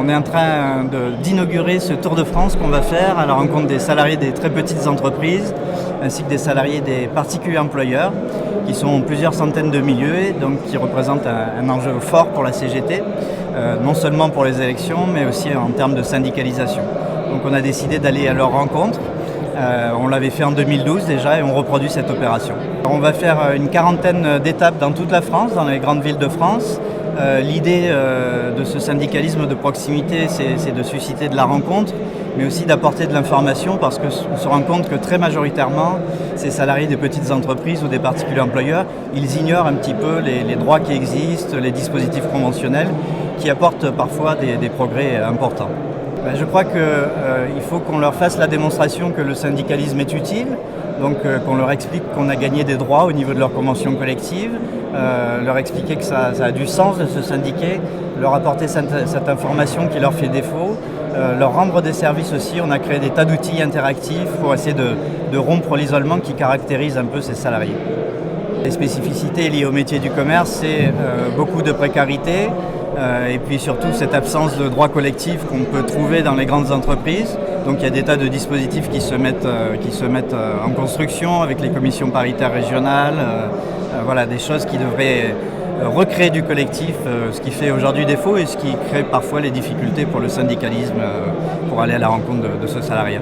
On est en train d'inaugurer ce Tour de France qu'on va faire à la rencontre des salariés des très petites entreprises ainsi que des salariés des particuliers employeurs qui sont plusieurs centaines de milliers, donc qui représentent un enjeu fort pour la CGT, non seulement pour les élections mais aussi en termes de syndicalisation. Donc on a décidé d'aller à leur rencontre. On l'avait fait en 2012 déjà et on reproduit cette opération. On va faire une quarantaine d'étapes dans toute la France, dans les grandes villes de France. L'idée de ce syndicalisme de proximité, c'est de susciter de la rencontre, mais aussi d'apporter de l'information parce qu'on se rend compte que très majoritairement, ces salariés des petites entreprises ou des particuliers employeurs, ils ignorent un petit peu les droits qui existent, les dispositifs conventionnels qui apportent parfois des progrès importants. Je crois qu'il faut qu'on leur fasse la démonstration que le syndicalisme est utile, donc qu'on leur explique qu'on a gagné des droits au niveau de leur convention collective, leur expliquer que ça a du sens de se syndiquer, leur apporter cette information qui leur fait défaut, leur rendre des services aussi. On a créé des tas d'outils interactifs pour essayer de rompre l'isolement qui caractérise un peu ces salariés. Les spécificités liées au métier du commerce, c'est beaucoup de précarité, et puis surtout cette absence de droits collectifs qu'on peut trouver dans les grandes entreprises. Donc il y a des tas de dispositifs qui se mettent en construction avec les commissions paritaires régionales, voilà, des choses qui devraient recréer du collectif, ce qui fait aujourd'hui défaut et ce qui crée parfois les difficultés pour le syndicalisme pour aller à la rencontre de ce salariat.